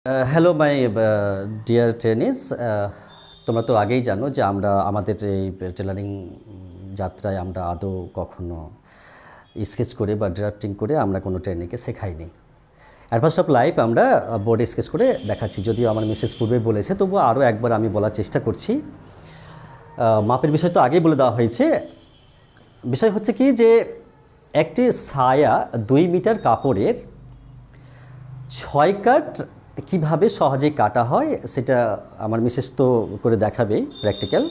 Hello my dear ট্রেনিস, তোমরা তো আগেই জানো যে আমরা আমাদের এই টেলারিং যাত্রায় আমরা আদৌ কখনো স্কেচ করে বা ড্রাফটিং করে আমরা কোনো ট্রেনিংকে শেখাইনি। অ্যাট ফার্স্ট অফ লাইফ আমরা বোর্ডে স্কেচ করে দেখাচ্ছি, যদিও আমার মিসেস পূর্বে বলেছে, তবুও আরও একবার আমি বলার চেষ্টা করছি। মাপের বিষয় তো আগেই বলে দেওয়া হয়েছে। বিষয় হচ্ছে কি যে একটি ছায়া 2 মিটার কাপড়ের 6 কাট কীভাবে সহজেই কাটা হয় সেটা আমার মিসেস তো করে দেখাবেই প্র্যাকটিক্যাল।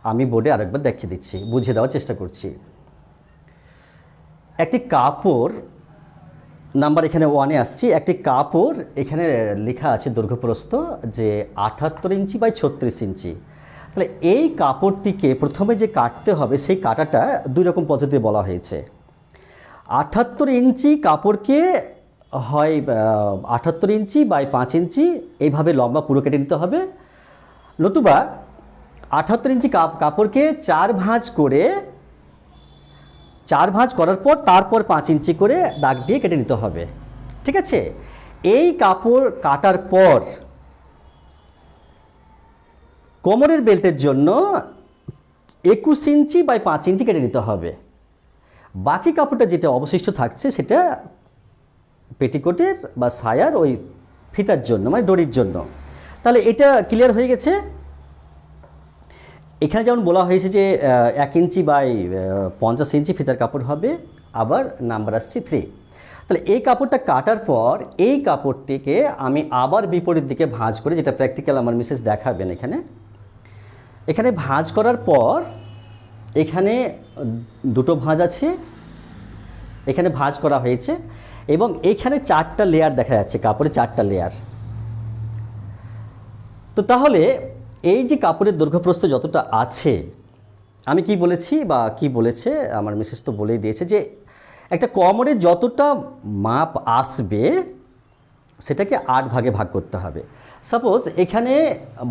আমি বোর্ডে আরেকবার দেখিয়ে দিচ্ছি, বুঝিয়ে দেওয়ার চেষ্টা করছি। একটি কাপড় নাম্বার এখানে 1-এ আসছি। একটি কাপড় এখানে লেখা আছে দৈর্ঘ্যপ্রস্থ যে 78 ইঞ্চি বাই 36 ইঞ্চি। তাহলে এই কাপড়টিকে প্রথমে যে কাটতে হবে সেই কাটাটা 2 রকম পদ্ধতিতে বলা হয়েছে। 78 ইঞ্চি কাপড়কে হয় 78 ইঞ্চি বাই 5 ইঞ্চি এইভাবে লম্বা পুরো কেটে নিতে হবে, নতুবা 78 ইঞ্চি কাপড়কে 4 ভাঁজ করার পর তারপর 5 ইঞ্চি করে দাগ দিয়ে কেটে নিতে হবে। ঠিক আছে, এই কাপড় কাটার পর কোমরের বেল্টের জন্য 21 ইঞ্চি বাই 5 ইঞ্চি কেটে নিতে হবে। বাকি কাপড়টা যেটা অবশিষ্ট থাকছে সেটা পেটিকোটের বা সায়ার ওই ফিতার জন্য, মানে দড়ির জন্য। তাহলে এটা ক্লিয়ার হয়ে গেছে। এখানে যেমন বলা হয়েছে যে 1 ইঞ্চি বাই 50 ইঞ্চি ফিতার কাপড় হবে, আবার নাম্বার আসছে 3। তাহলে এই কাপড়টা কাটার পর এই কাপড়টিকে আমি আবার বিপরীত দিকে ভাঁজ করে, যেটা প্র্যাকটিক্যাল আমার মিসেস দেখাবেন এখানে ভাঁজ করার পর এখানে 2টো ভাঁজ আছে, এখানে ভাঁজ করা হয়েছে এবং এইখানে 4টা লেয়ার দেখা যাচ্ছে, কাপড়ে 4টা লেয়ার। তো তাহলে এই যে কাপড়ের দৈর্ঘ্যপ্রস্থ যতটা আছে, আমি কি বলেছি বা কি বলেছে আমার মিসেস তো বলেই দিয়েছে যে একটা কোমরের যতটা মাপ আসবে সেটাকে 8 ভাগে ভাগ করতে হবে। সাপোজ এখানে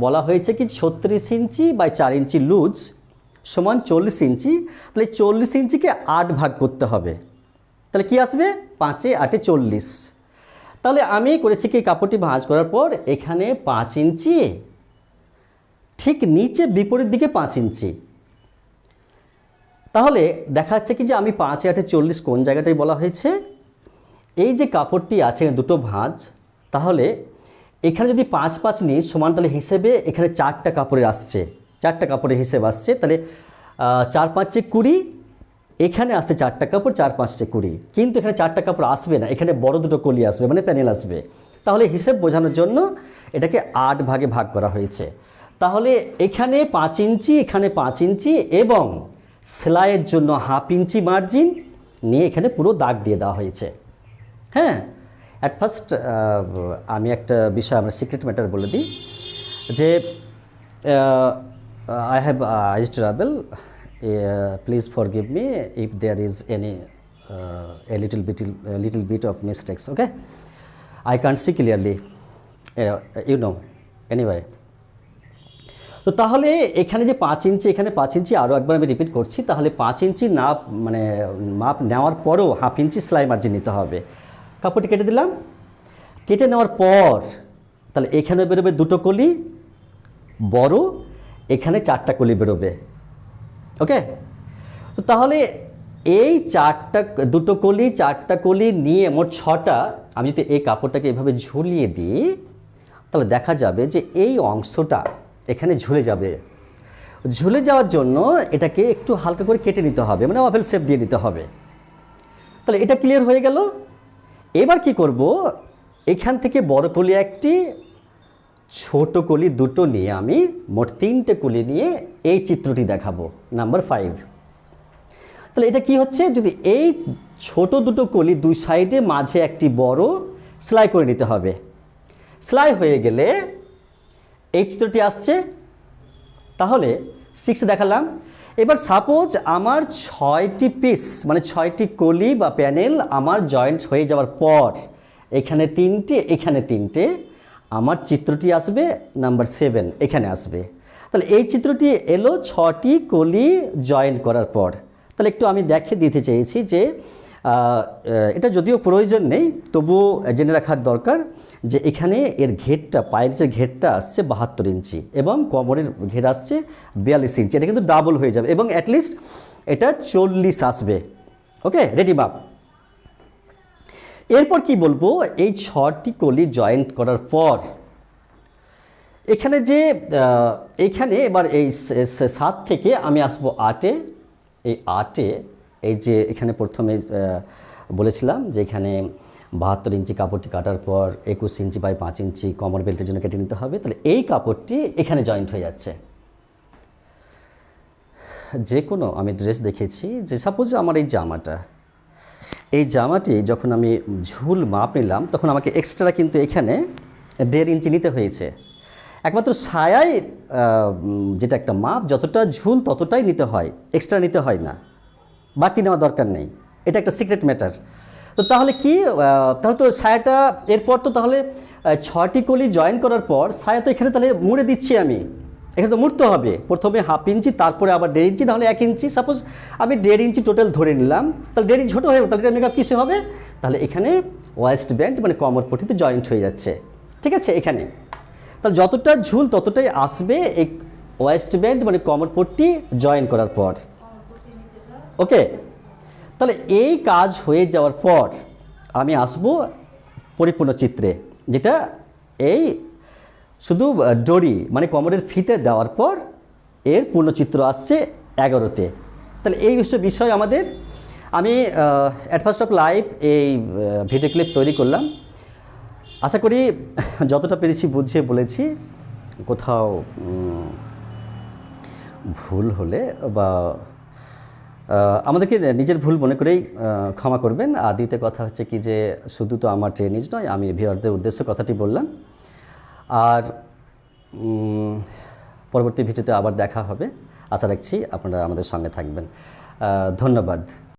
বলা হয়েছে কি 36 ইঞ্চি বাই 4 ইঞ্চি লুজ সমান 40 ইঞ্চি, তাহলে 40 ইঞ্চিকে 8 ভাগ করতে হবে। তাহলে কি আসবে? 5 × 8 = 40। তাহলে আমি করেছি কি, কাপড়টি ভাঁজ করার পর এখানে 5 ইঞ্চি, ঠিক নিচে বিপরীত দিকে 5 ইঞ্চি। তাহলে দেখা যাচ্ছে কি যে আমি 5 × 8 = 40 কোন জায়গাটাই বলা হয়েছে, এই যে কাপড়টি আছে 2টো ভাঁজ, তাহলে এখানে যদি 5 5 নিই সমান, তাহলে হিসেবে এখানে 4টা কাপড়ের আসছে, 4টা কাপড়ের হিসেব আসছে। তাহলে 4 × 5 = 20, এখানে আসছে 4টা কাপড়, 4 × 5 = 20, কিন্তু এখানে 4টা কাপড় আসবে না, এখানে বড় 2টো কলি আসবে, মানে প্যানেল আসবে। তাহলে হিসেব বোঝানোর জন্য এটাকে 8 ভাগে ভাগ করা হয়েছে। তাহলে এখানে 5 ইঞ্চি, এখানে 5 ইঞ্চি এবং সেলাইয়ের জন্য 1/2 ইঞ্চি মার্জিন নিয়ে এখানে পুরো দাগ দিয়ে দেওয়া হয়েছে। হ্যাঁ, অ্যাট ফার্স্ট আমি একটা বিষয় আমার সিক্রেট ম্যাটার বলে দিই যে I have eyes travel, please forgive me if there is any little bit of mistakes, okay? I can't see clearly, you know, anyway. তো তাহলে এখানে যে 5 ইঞ্চি, এখানে 5 ইঞ্চি, আরও একবার আমি রিপিট করছি, তাহলে 5 ইঞ্চি মাপ নেওয়ার পরও 1/2 ইঞ্চি সেলাই মার্জিন নিতে হবে। কাপড়টি কেটে দিলাম, কেটে নেওয়ার পর তাহলে এখানে বেরোবে 2টো কলি বড়, এখানে 4টা কলি বেরোবে, ওকে? তো তাহলে এই 2টো কলি 4টা কলি নিয়ে মোট 6টা, আমি যদি এই কাপড়টাকে এভাবে ঝুলিয়ে দিই তাহলে দেখা যাবে যে এই অংশটা এখানে ঝুলে যাবে। ঝুলে যাওয়ার জন্য এটাকে একটু হালকা করে কেটে নিতে হবে, মানে ওভাল শেপ দিয়ে নিতে হবে। তাহলে এটা ক্লিয়ার হয়ে গেল। এবার কি করব, এখান থেকে বড় কলি 1টি, ছোট কলি 2টো নিয়ে আমি মোট 3টে কলি নিয়ে এই চিত্রটি দেখাবো, নাম্বার 5। তাহলে এটা কি হচ্ছে, যদি এই ছোট 2টো কলি 2 সাইডে মাঝে একটি বড় সেলাই করে নিতে হবে। সেলাই হয়ে গেলে এই চিত্রটি আসছে। তাহলে 6 দেখালাম। এবার সাপোজ আমার 6টি পিস, মানে 6টি কলি বা প্যানেল আমার জয়েন্ট হয়ে যাওয়ার পর এখানে 3টে, এখানে 3টে, আমার চিত্রটি আসবে নাম্বার 7, এখানে আসবে। তাহলে এই চিত্রটি এলো 6টি কলি জয়েন করার পর। তাহলে একটু আমি দেখিয়ে দিতে চেয়েছি যে এটা যদিও প্রয়োজন নেই, তবুও জেনে রাখার দরকার যে এখানে এর ঘেরটা, পায়ের যে ঘেরটা আসছে 72 ইঞ্চি এবং কোমরের ঘের আসছে 42 ইঞ্চি। এটা কিন্তু ডাবল হয়ে যাবে এবং অ্যাটলিস্ট এটা 40 আসবে। ওকে, রেডি মাপ। এরপর কি বলবো, এই 6টি কলি জয়েন্ট করার পর এখানে যে এইখানে এবার এই 7 থেকে আমি আসবো 8-এ। এই 8-এ এই যে এখানে প্রথমে বলেছিলাম যে এখানে 72 ইঞ্চি কাপড়টি কাটার পর 21 ইঞ্চি বাই 5 ইঞ্চি কমর বেল্টের জন্য কেটে নিতে হবে। তাহলে এই কাপড়টি এখানে জয়েন্ট হয়ে যাচ্ছে। যে কোনো আমি ড্রেস দেখেছি যে সাপোজ আমার এই জামাটি যখন আমি ঝুল মাপ নিলাম তখন আমাকে এক্সট্রা কিন্তু এখানে 1.5 ইঞ্চি নিতে হয়েছে। একমাত্র সায়ায় যেটা একটা মাপ, যতটা ঝুল ততটাই নিতে হয়, এক্সট্রা নিতে হয় না, বাড়তি নেওয়া দরকার নেই। এটা একটা সিক্রেট ম্যাটার। তো তাহলে কি, তাহলে তো সায়াটা এরপর তো তাহলে 6টি কলি জয়েন করার পর সায়া তো এখানে তাহলে মুড়ে দিচ্ছি আমি, এখানে তো মুড়তে হবে। প্রথমে 1/2 ইঞ্চি, তারপরে আবার 1.5 ইঞ্চি, নাহলে 1 ইঞ্চি। সাপোজ আমি 1.5 ইঞ্চি টোটাল ধরে নিলাম, তাহলে 1.5 ইঞ্চি ছোটো হয়ে গেল, তাহলে এটা মেকআপ কিসে হবে? তাহলে এখানে ওয়েস্ট ব্যান্ড মানে কোমর পট্টিতে জয়েন্ট হয়ে যাচ্ছে। ঠিক আছে, এখানে তাহলে যতটা ঝুল ততটাই আসবে এই ওয়েস্ট ব্যান্ড মানে কোমর পট্টি জয়েন করার পর। ওকে, তাহলে এই কাজ হয়ে যাওয়ার পর আমি আসব পরিপূর্ণ চিত্রে, যেটা এই শুধু ডরি মানে কোমরের ফিতে দেওয়ার পর এর পূর্ণচিত্র আসছে 11-তে। তাহলে এই বিষয় আমাদের, আমি অ্যাট ফার্স্ট অফ লাইভ এই ভিডিও ক্লিপ তৈরি করলাম। আশা করি যতটা পেরেছি বুঝিয়ে বলেছি। কোথাও ভুল হলে বা আমাদেরকে নিজের ভুল মনে করেই ক্ষমা করবেন। আর দ্বিতীয় কথা হচ্ছে কি যে শুধু তো আমার ট্রেনিজ নয়, আমি ভিউয়ারদের উদ্দেশ্যে কথাটি বললাম। আর পরবর্তী ভিডিওতে আবার দেখা হবে, আশা রাখছি আপনারা আমাদের সঙ্গে থাকবেন। ধন্যবাদ।